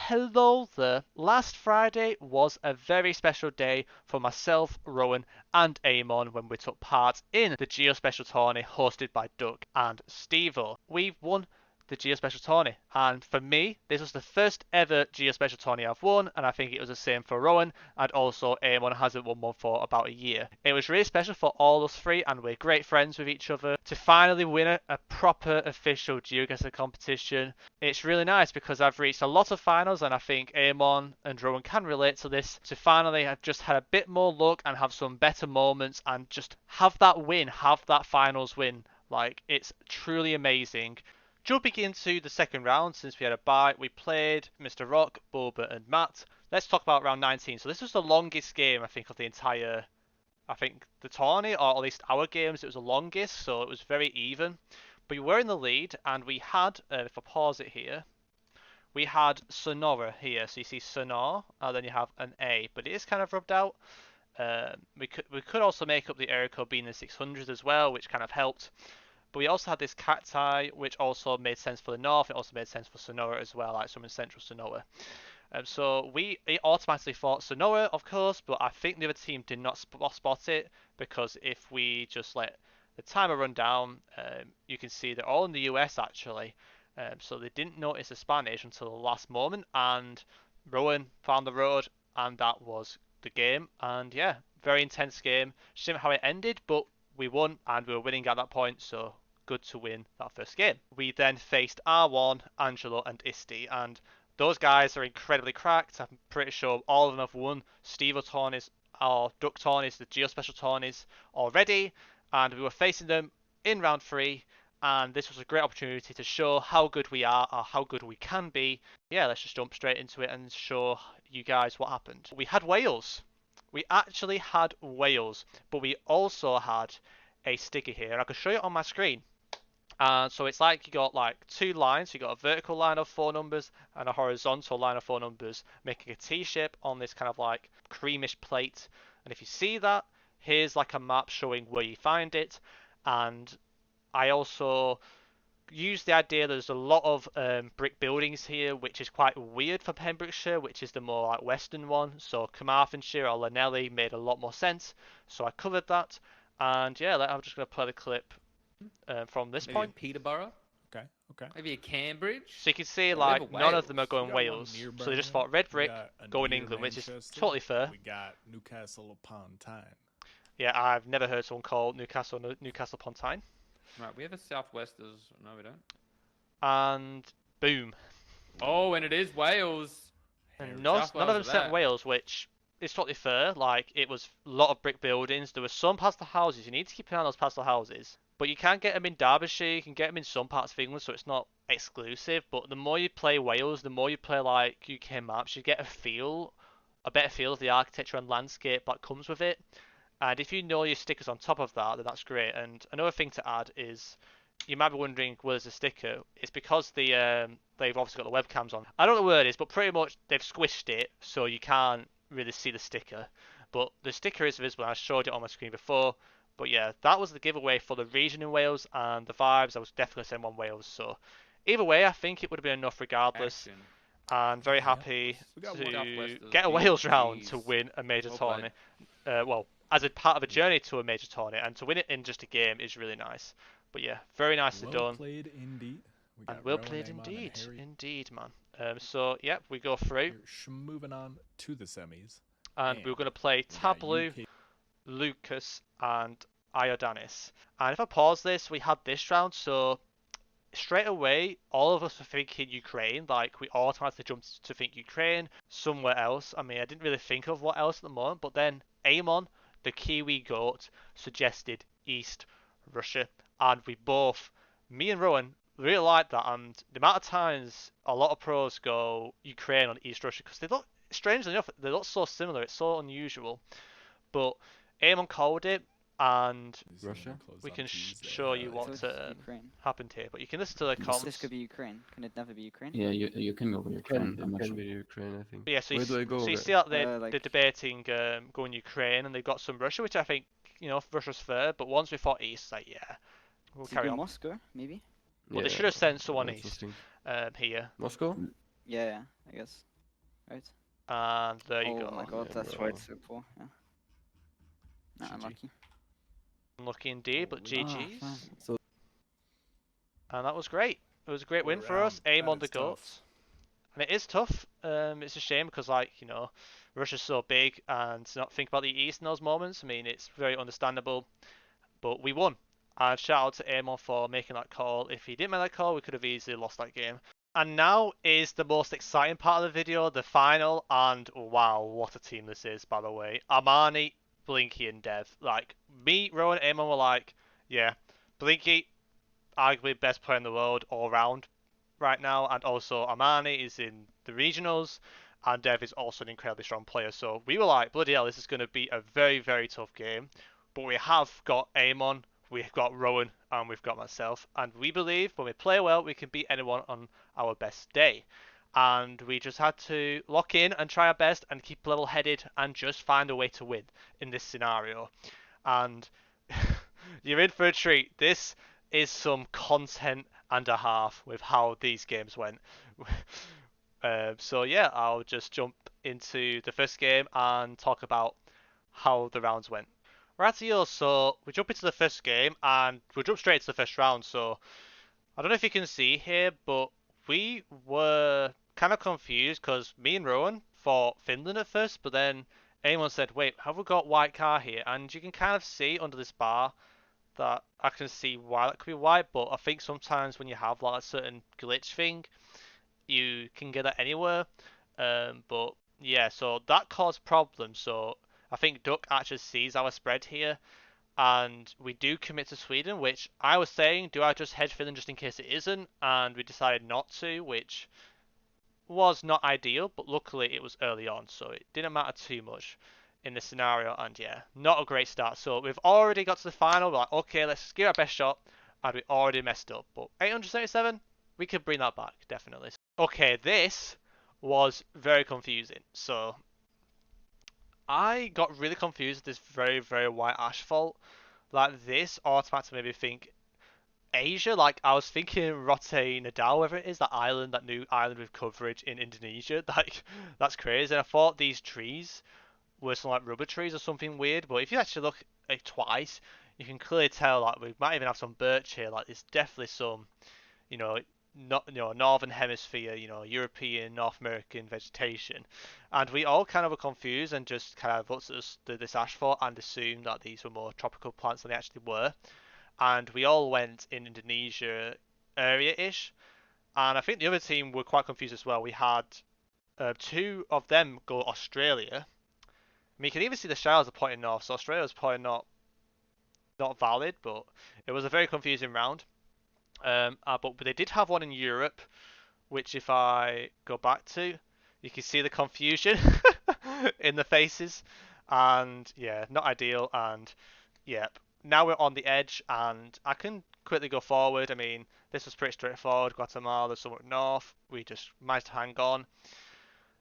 hello there. Last Friday was a very special day for myself, Rohan, and Eamonn when we took part in the GeoSpecial Tourney hosted by Doug and Steevo. We won the GeoSpecial Tourney, and for me, this was the first ever GeoSpecial Tourney I've won, and I think it was the same for Rohan, and also Eamonn hasn't won one for about a year. It was really special for all us three, and we're great friends with each other. To finally win a proper official GeoGuessr competition, it's really nice because I've reached a lot of finals, and I think Eamonn and Rohan can relate to this. To finally have just had a bit more luck and have some better moments, and just have that win, have that finals win. Like, it's truly amazing. Jumping into the second round, since we had a bye, we played Mr. Rock, Boba, and Matt. Let's talk about round 19. So this was the longest game, I think, of the entire, the tourney, or at least our games. It was the longest, so it was very even. But we were in the lead, and we had, if I pause it here, we had Sonora here. So you see Sonor, and then you have an A, but it is kind of rubbed out. We could also make up the area code being the 600 as well, which kind of helped. But we also had this cacti, which also made sense for the north. It also made sense for Sonora as well, like some in central Sonora. So we automatically thought Sonora, of course, but I think the other team did not spot it, because if we just let the timer run down, you can see they're all in the US actually. So they didn't notice the Spanish until the last moment, and Rohan found the road, and that was the game. And yeah, very intense game. Shame how it ended, but we won, and we were winning at that point, so good to win that first game. We then faced R1, Angelo, and Isti, and those guys are incredibly cracked. I'm pretty sure all of them have won Steevo tourneys or Duck tourneys, the GeoSpecial tourneys already, and we were facing them in round 3, and this was a great opportunity to show how good we are, or how good we can be. Yeah, let's just jump straight into it and show you guys what happened. We had Wales. We actually had Wales, but we also had a sticker here. I can show you on my screen. And so it's like you got like two lines. You got a vertical line of 4 numbers and a horizontal line of 4 numbers, making a T shape on this kind of like creamish plate. And if you see that, here's like a map showing where you find it. And I also use the idea there's a lot of brick buildings here, which is quite weird for Pembrokeshire, which is the more like western one. So Carmarthenshire or Llanelli made a lot more sense. So I covered that. And yeah, I'm just going to play the clip from this Maybe point. a Peterborough. Okay. Maybe a Cambridge. So you can see Yeah, like none of them are We going got Wales. one near So they just Birmingham. thought red We brick, got a go in near England, which is Manchester. totally fair. We got Newcastle upon Tyne. Yeah, I've never heard someone call Newcastle upon Tyne. Right, we have a southwest as no, we don't. And boom. Oh, and it is Wales. And South none of them Wales are said that. Wales, which is totally fair. Like, it was a lot of brick buildings. There were some pastel houses. You need to keep an eye on those pastel houses. But you can get them in Derbyshire. You can get them in some parts of England, so it's not exclusive. But the more you play Wales, the more you play like UK maps, you get a better feel of the architecture and landscape that comes with it. And if you know your stickers on top of that, then that's great. And another thing to add is, you might be wondering, where's the sticker? It's because they've obviously got the webcams on. I don't know where it is, but pretty much they've squished it so you can't really see the sticker. But the sticker is visible, and I showed it on my screen before. But yeah, that was the giveaway for the region in Wales, and the vibes, I was definitely saying one Wales. So either way, I think it would have been enough regardless. Action. And very happy We got to Southwest get a is Wales big round cheese. to win a major Well tourney. played. Well, as a part of a journey to a major tourney, and to win it in just a game is really nice. But yeah, very nicely Well done. played indeed. We And got well Rowan, played Eamonn, and indeed. Harry. Indeed, man. So, yep, we go through. Moving on to the semis. And we're going to play We got Tableau, UK. Lucas, and Iodanis. And if I pause this, we had this round, so straight away, all of us were thinking Ukraine. Like, we automatically jumped to think Ukraine, somewhere else. I mean, I didn't really think of what else at the moment, but then Eamonn, the Kiwi goat, suggested East Russia. And we both, me and Rowan, really liked that. And the amount of times a lot of pros go Ukraine on East Russia, because they look, strangely enough, they look so similar. It's so unusual. But Eamon called it, and Russia? we can show you So what it's Ukraine. happened here. But you can listen to the This comms. could be Ukraine. Can it never be Ukraine? Yeah, you can go with Ukraine. I'm not Mm-hmm. sure. be Ukraine, I think. But yeah, so Where do I go? so you there? see that they're Like- debating going Ukraine, and they've got some Russia, which I think, Russia's fair. But once we fought East, like, yeah, we'll Could it carry be on. Moscow, maybe? Well, they Yeah, should have sent someone that's East interesting. here. Moscow? Yeah, I guess. Right. And there you go. Oh my god, Yeah, that's bro. why it's so poor. Yeah. Nah, GG. unlucky. Unlucky indeed, but Holy- GG's. fine. So And that was great. It was a great win What a for us. round. Aim That on the is tough. goats. And it is tough. It's a shame because, like, you know, Russia's so big and to not think about the East in those moments. I mean, it's very understandable. But we won. And shout out to Eamonn for making that call. If he didn't make that call, we could have easily lost that game. And now is the most exciting part of the video, the final. And wow, what a team this is, by the way. Armani, Blinky, and Dev. Like, me, Rohan, and Eamonn were like, yeah, Blinky, arguably best player in the world all round right now. And also, Armani is in the regionals. And Dev is also an incredibly strong player. So we were like, bloody hell, this is going to be a very, very tough game. But we have got Eamonn, we've got Rohan, and we've got myself. And we believe when we play well, we can beat anyone on our best day. And we just had to lock in and try our best and keep level headed and just find a way to win in this scenario. And you're in for a treat. This is some content and a half with how these games went. So yeah, I'll just jump into the first game and talk about how the rounds went. Rightio, so we jump into the first game and we'll jump straight into the first round. So I don't know if you can see here, but we were kind of confused because me and Rowan thought Finland at first, but then anyone said, wait, have we got white car here? And you can kind of see under this bar that I can see why that could be white, but I think sometimes when you have like a certain glitch thing, you can get that anywhere. But yeah, so that caused problems. So I think Duck actually sees our spread here, and we do commit to Sweden, which I was saying, do I just hedge Finland just in case it isn't? And we decided not to, which was not ideal, but luckily it was early on, so it didn't matter too much in this scenario. And yeah, not a great start. So we've already got to the final. We're like, okay, let's give our best shot, and we already messed up. But 877, we could bring that back definitely. Okay, this was very confusing. So I got really confused with this very, very white asphalt. Like this automatically made me think Asia. Like I was thinking Rote Nadal, whatever it is, that island, that new island with coverage in Indonesia. Like that's crazy. And I thought these trees were some like rubber trees or something weird. But if you actually look like twice, you can clearly tell like we might even have some birch here. Like there's definitely some, you know, not northern hemisphere, European, North American vegetation, and we all kind of were confused and just kind of looked at this asphalt and assumed that these were more tropical plants than they actually were, and we all went in Indonesia area-ish, and I think the other team were quite confused as well. We had two of them go Australia. I mean, you can even see the shadows are pointing north, so Australia was probably not valid, but it was a very confusing round. But they did have one in Europe, which if I go back to, you can see the confusion in the faces, and yeah, not ideal. And yep, now we're on the edge, and I can quickly go forward. I mean, this was pretty straightforward. Guatemala, somewhat north. We just managed to hang on.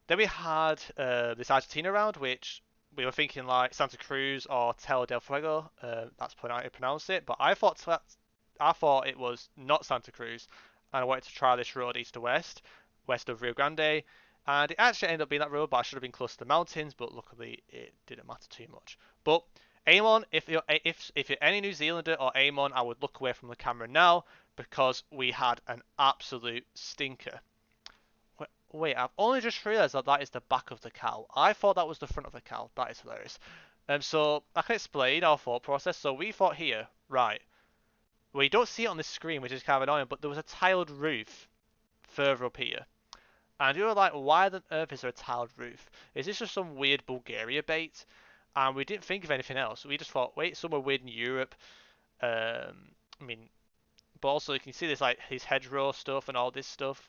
Then we had this Argentina round, which we were thinking like Santa Cruz or Tierra del Fuego. That's how you pronounce it. But I thought it was not Santa Cruz, and I wanted to try this road east to west, west of Rio Grande, and it actually ended up being that road, but I should have been close to the mountains, but luckily it didn't matter too much. But Eamonn, if you're any New Zealander or Eamonn, I would look away from the camera now because we had an absolute stinker. Wait, I've only just realised that is the back of the cow. I thought that was the front of the cow. That is hilarious. So I can explain our thought process. So we thought here, right, well, you don't see it on the screen, which is kind of annoying, but there was a tiled roof further up here. And we were like, why on earth is there a tiled roof? Is this just some weird Bulgaria bait? And we didn't think of anything else. We just thought, wait, somewhere weird in Europe. I mean, but also you can see this like his hedgerow stuff and all this stuff.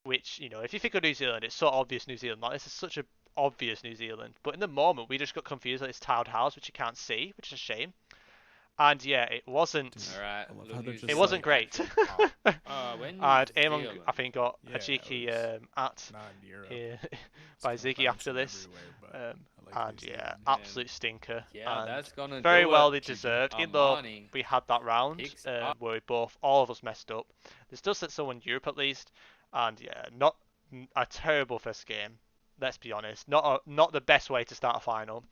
Which, if you think of New Zealand, it's so obvious New Zealand. Like, this is such a obvious New Zealand. But in the moment, we just got confused at this tiled house, which you can't see, which is a shame. And yeah, it wasn't. All right. I love little how they're news just It wasn't like- great. When And New Eamonn, Zealand. I think, got Yeah, a cheeky it was at Not in Europe. uh, It's by kinda Ziggy after bouncing this. everywhere, but Um, I like and New yeah, Zealand. absolute stinker. Yeah, And that's gonna very do well it. deserved. Even though Armani we had that round picks up. where all of us messed up. They still sent someone Europe at least. And yeah, not a terrible first game. Let's be honest, not the best way to start a final,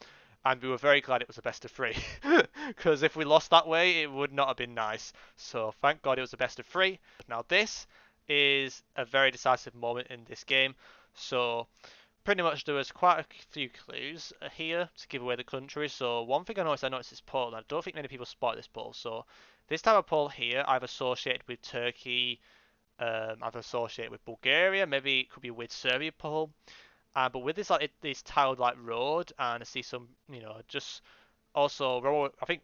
and we were very glad it was a best of three, because if we lost that way, it would not have been nice. So thank God it was a best of three. Now this is a very decisive moment in this game. So pretty much there was quite a few clues here to give away the country. So one thing I noticed this poll, and I don't think many people spot this poll. So this type of poll here, I've associated with Turkey. I've associated with Bulgaria. Maybe it could be with Serbia poll. But with this this tiled like road, and I see some, just also I think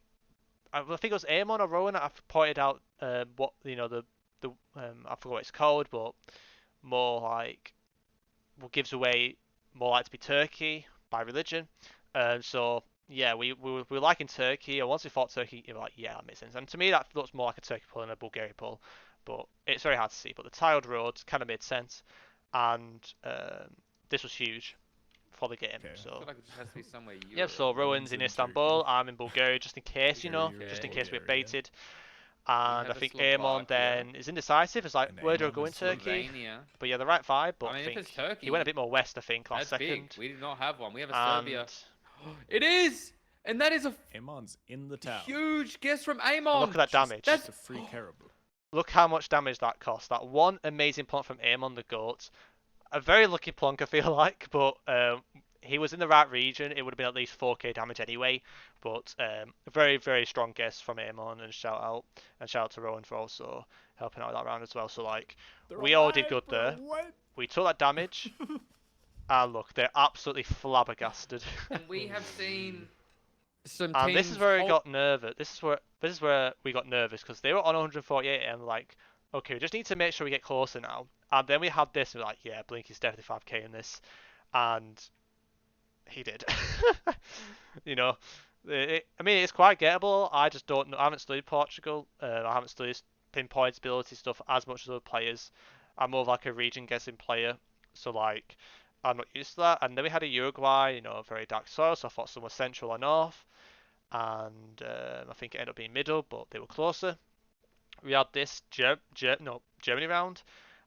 it was Eamonn or Rohan. I've pointed out what the I forgot what it's called, but more like what gives away more like to be Turkey by religion. So yeah, we were liking Turkey, and once we thought Turkey, you were like, yeah, that makes sense. And to me, that looks more like a Turkey pull than a Bulgaria pull, but it's very hard to see. But the tiled roads kind of made sense, and this was huge for the game. Okay. I So feel like it just has to be somewhere Europe. yeah, so Rowan's in Istanbul, I'm in Bulgaria, just in case, Bulgaria, just in case we're Bulgaria. baited. And I have a think Eamonn Slovakia. then is indecisive. It's like, And where do I Eamonn go in is Turkey? Slovenia. But yeah, the right vibe. But I mean, I if it's think Turkey, he went a bit more west. I think last That's second. big. We did not have one. We have a And Serbia. It is! And that is a Amon's in the town. huge guess from and Eamonn. look at that damage. Just a free caribou. Look how much damage that cost. That one amazing plonk from Eamonn the goat. A very lucky plonk, I feel like, but he was in the right region. It would have been at least 4k damage anyway. But a very, very strong guess from Eamonn, and shout out to Rohan for also helping out with that round as well. So like, we all did good there. We took that damage. And look, they're absolutely flabbergasted. And we have seen some And teams this is where we hold- got nervous. This is where we got nervous because they were on 148 and like, okay, we just need to make sure we get closer now. And then we had this, and we're like, yeah, Blinky's definitely 5k in this, and he did. I mean, it's quite gettable. I just don't know. I haven't studied Portugal. I haven't studied pinpoint ability stuff as much as other players. I'm more of like a region guessing player, so like, I'm not used to that. And then we had a Uruguay, very dark soil, so I thought some were central or north, and I think it ended up being middle, but they were closer. We had this Germany round,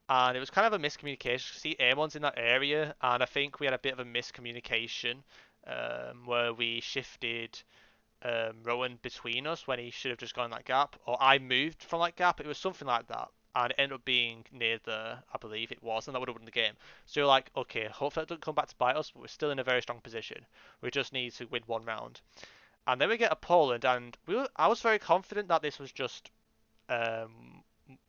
and it was kind of a miscommunication. See, Eamonn's in that area, and I think we had a bit of a miscommunication where we shifted Rowan between us when he should have just gone in that gap, or I moved from that gap. It was something like that, and it ended up being near there, I believe it was, and that would have won the game. So you're like, okay, hopefully it doesn't come back to bite us, but we're still in a very strong position. We just need to win one round. And then we get a Poland, and I was very confident that this was just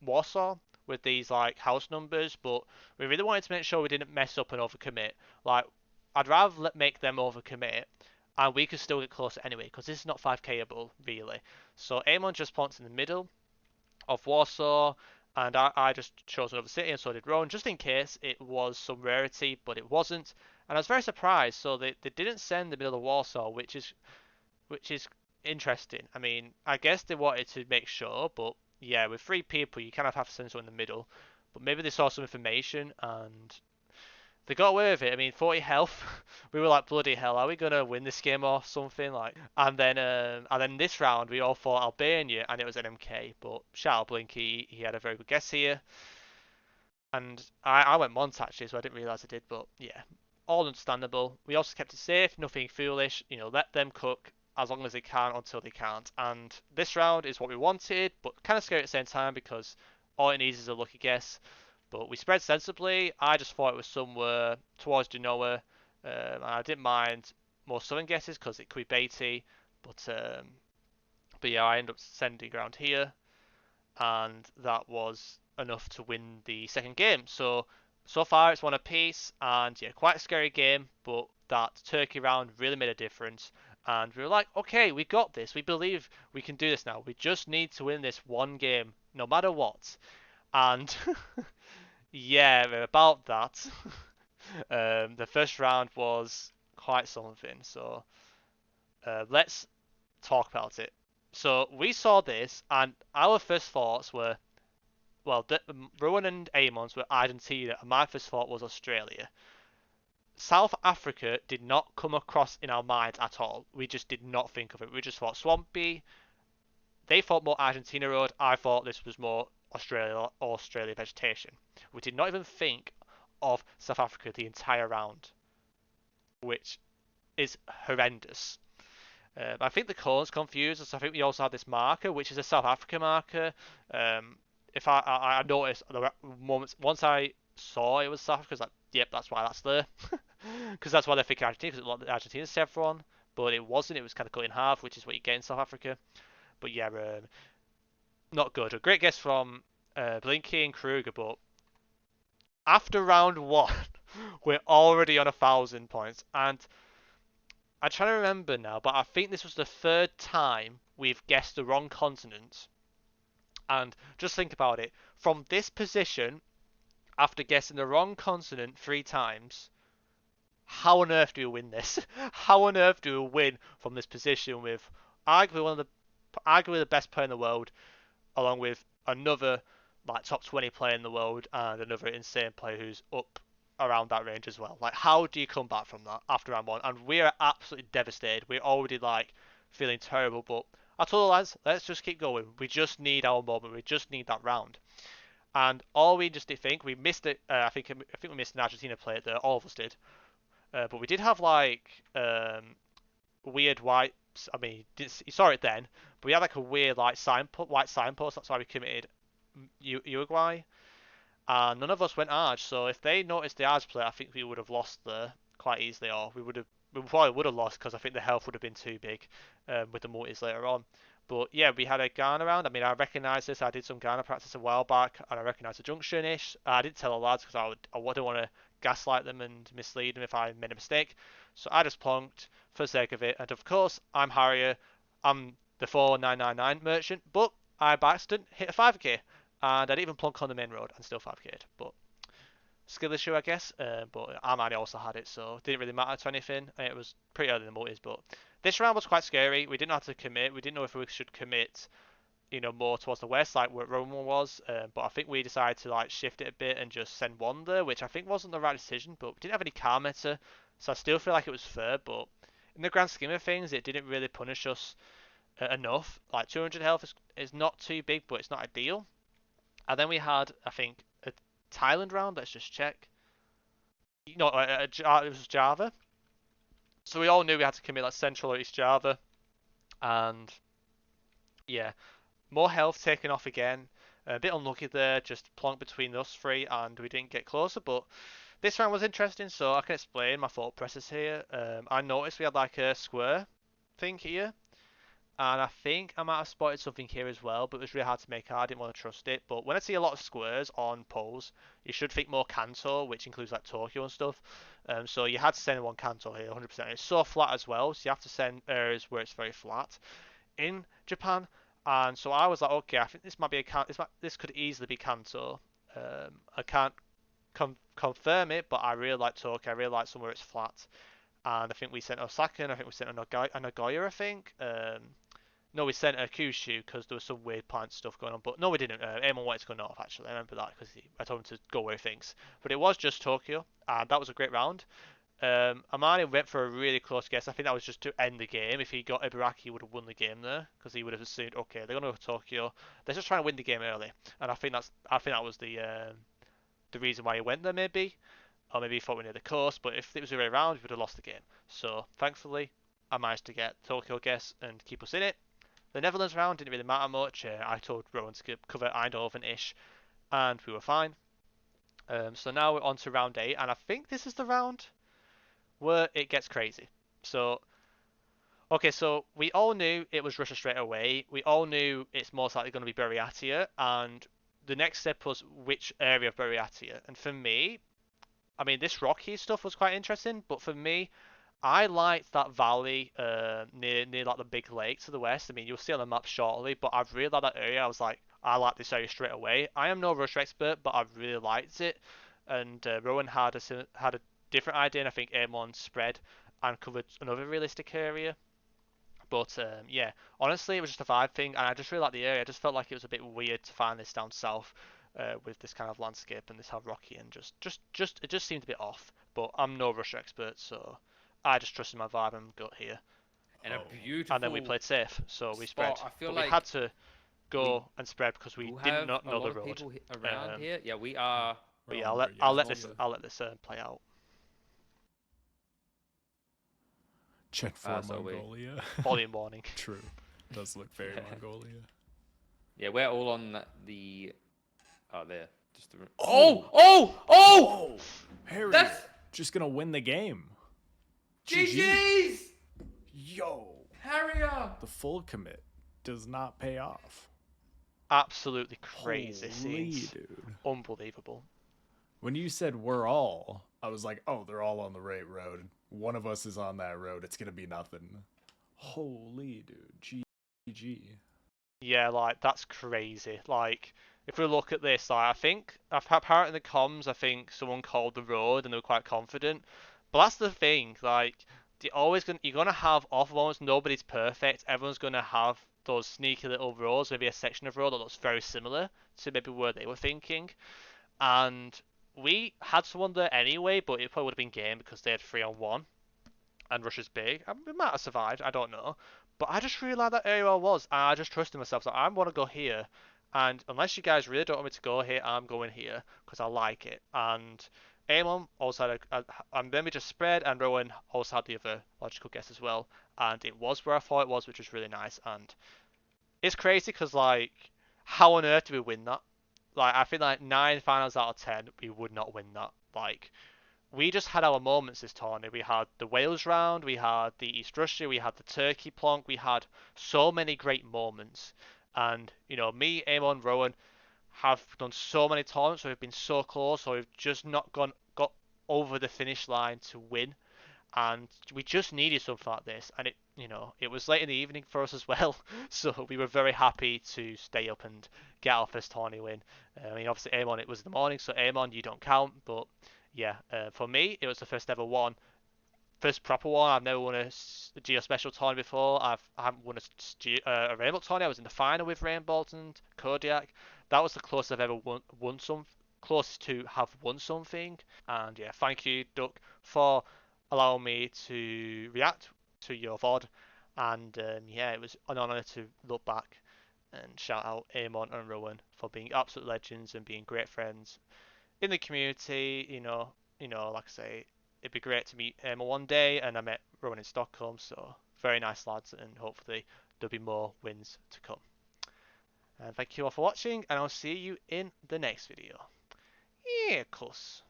Warsaw with these like house numbers, but we really wanted to make sure we didn't mess up and overcommit. Like, I'd rather make them overcommit, and we could still get closer anyway, because this is not 5kable really. So Eamon just points in the middle of Warsaw, and I just chose another city, and so did Rowan, just in case it was some rarity, but it wasn't. And I was very surprised. So they didn't send the middle of Warsaw, which is interesting. I mean, I guess they wanted to make sure, but yeah, with 3 people, you kind of have to send someone in the middle. But maybe they saw some information and they got away with it. I mean, 40 health. We were like, bloody hell, are we gonna win this game or something? Like, and then this round we all fought Albania, and it was NMK. But shout out Blinky, he had a very good guess here. And I went Mont actually, so I didn't realise I did. But yeah, all understandable. We also kept it safe, nothing foolish. Let them cook as long as they can until they can't. And this round is what we wanted, but kind of scary at the same time because all it needs is a lucky guess. But we spread sensibly. I just thought it was somewhere towards Genoa, and I didn't mind more southern guesses because it could be baity. But yeah, I ended up sending around here, and that was enough to win the second game. So far it's one apiece, and yeah, quite a scary game, but that Turkey round really made a difference. And we were like, okay, we got this. We believe we can do this now. We just need to win this one game, no matter what. And yeah, about that. The first round was quite something. So let's talk about it. So we saw this, and our first thoughts were, well, Rowan and Eamon's were Argentina, and my first thought was Australia. South Africa did not come across in our minds at all. We just did not think of it. We just thought swampy. They thought more Argentina road. I thought this was more Australia vegetation. We did not even think of South Africa the entire round. which is horrendous. I think the colours confused us. I think we also had this marker, which is a South Africa marker. If I noticed the moments once I saw it was South Africa, I was like, yep, that's why that's there, because that's why they think Argentina, because it looked like Argentina's chevron, but it wasn't. It was kind of cut in half, which is what you get in South Africa. But yeah, not good. A great guess from Blinky and Kruger, but after round 1, we're already on 1,000 points, and I'm trying to remember now, but I think this was the 3rd time we've guessed the wrong continent. And just think about it. From this position, after guessing the wrong consonant 3 times, how on earth do we win this? How on earth do we win from this position with arguably the best player in the world, along with another like top 20 player in the world and another insane player who's up around that range as well? Like, how do you come back from that after round 1? And we're absolutely devastated. We're already like feeling terrible, but I told the lads, let's just keep going. We just need our moment. We just need that round. And all we just did think, we missed it. I think we missed an Argentina player there. All of us did. But we did have like weird white. I mean, you saw it then, but we had like a weird like white signpost. That's why we committed Uruguay. And none of us went Arge. So if they noticed the Arge player, I think we would have lost there quite easily, or we probably would have lost because I think the health would have been too big with the multis later on. But yeah, we had a Ghana round. I mean, I recognise this. I did some Ghana practice a while back, and I recognise the junction-ish. I didn't tell the lads because I wouldn't want to gaslight them and mislead them if I made a mistake. So I just plonked for the sake of it. And of course, I'm Harrier. I'm the 4999 merchant, but I by accident hit a 5k, and I didn't even plonk on the main road and still 5k'd. But skill issue, I guess. But Armani also had it, so it didn't really matter to anything. It was pretty early in the multis, but this round was quite scary. We didn't know how to commit. We didn't know if we should commit, more towards the west, like where Roman was. But I think we decided to like shift it a bit and just send one there, which I think wasn't the right decision. But we didn't have any car meta, so I still feel like it was fair. But in the grand scheme of things, it didn't really punish us enough. Like 200 health is not too big, but it's not ideal. And then we had, I think, a Thailand round. Let's just check. No, it was Java. So we all knew we had to commit like Central or East Java, and yeah, more health taken off again. A bit unlucky there, just plonked between us 3, and we didn't get closer. But this round was interesting, so I can explain my thought process here. I noticed we had like a square thing here, and I think I might have spotted something here as well, but it was really hard to make out. I didn't want to trust it. But when I see a lot of squares on poles, you should think more Kanto, which includes like Tokyo and stuff. So you had to send one Kanto here, 100%. It's so flat as well, so you have to send areas where it's very flat in Japan. And so I was like, okay, I think this might be this could easily be Kanto. I can't confirm it, but I really like Tokyo. I really like somewhere it's flat. And I think we sent Osaka, and I think we sent a Nagoya, I think. No, we sent a Kyushu because there was some weird plant stuff going on. But no, we didn't. Eamonn wanted to go north, actually. I remember that because I told him to go where he thinks. But it was just Tokyo, and that was a great round. Armani went for a really close guess. I think that was just to end the game. If he got Ibaraki, he would have won the game there because he would have assumed, okay, they're going to go to Tokyo. They're just trying to win the game early. And I think that was the reason why he went there, maybe. Or maybe he thought we were near the coast. But if it was the way around, we would have lost the game. So, thankfully, I managed to get Tokyo guess and keep us in it. The Netherlands round didn't really matter much. I told Rohan to cover Eindhoven-ish, and we were fine. So now we're on to round 8, and I think this is the round where it gets crazy. So, okay, so we all knew it was Russia straight away. We all knew it's most likely going to be Buryatia, and the next step was which area of Buryatia. And for me, I mean, this rocky stuff was quite interesting, but for me, I liked that valley near like the big lake to the west. I mean, you'll see on the map shortly, but I really liked that area. I was like, I like this area straight away. I am no Russia expert, but I really liked it. And Rohan had a different idea, and I think Eamonn spread and covered another realistic area. But yeah, honestly, it was just a vibe thing, and I just really liked the area. I just felt like it was a bit weird to find this down south with this kind of landscape and this how rocky and it just seemed a bit off. But I'm no Russia expert, so I just trusted my vibe and gut here. And a beautiful. And then we played safe, so we spread. I feel but like we had to go and spread because we did not know the road. People around here. Yeah, we are. But yeah, I'll let this play out. Gen 4 so we- Mongolia. Volume warning. True. Does look very Yeah. Mongolia. Yeah, we're all on the. Oh, there. Just the. Oh! Oh! Oh! Harry, That's- just gonna win the game. GG's! Yo! Harrier! The full commit does not pay off. Absolutely crazy Holy scenes. dude. Unbelievable. When you said we're all, I was like, oh, they're all on the right road. One of us is on that road. It's gonna be nothing. Holy dude. GG. Yeah, like that's crazy. Like if we look at this, like I think apparently in the comms, I think someone called the road and they were quite confident. But that's the thing, like you're gonna have off moments. Nobody's perfect. Everyone's gonna have those sneaky little roads, maybe a section of road that looks very similar to maybe where they were thinking. And we had someone there anyway, but it probably would have been game because they had 3-on-1 and Russia's big. We might have survived, I don't know. But I just really like that area I was, and I just trusted myself. So I want to go here, and unless you guys really don't want me to go here, I'm going here because I like it. And Eamonn also had and then we just spread, and Rowan also had the other logical guess as well, and it was where I thought it was, which was really nice. And it's crazy because like, how on earth do we win that? Like I think like 9 finals out of 10, we would not win that. Like we just had our moments this tourney. We had the Wales round, we had the East Russia, we had the Turkey plonk, we had so many great moments. And, you know, me, Eamonn, Rowan have done so many tournaments where we've been so close, so we've just not got over the finish line to win. And we just needed something like this. And it, you know, it was late in the evening for us as well. So we were very happy to stay up and get our first tourney win. I mean, obviously, Eamonn, it was in the morning, so Eamonn, you don't count, but yeah, for me, it was the first ever one. First proper one. I've never won a GeoSpecial Tourney before. I haven't won a Rainbow Tourney. I was in the final with Rainbow and Kodiak. That was the closest I've ever won some, closest to have won something. And yeah, thank you, Duck, for allowing me to react to your VOD. And yeah, it was an honour to look back and shout out Eamonn and Rowan for being absolute legends and being great friends in the community. Like I say, it'd be great to meet Emma one day, and I met Rowan in Stockholm, so very nice lads, and hopefully there'll be more wins to come. And thank you all for watching, and I'll see you in the next video. Yeah, of course.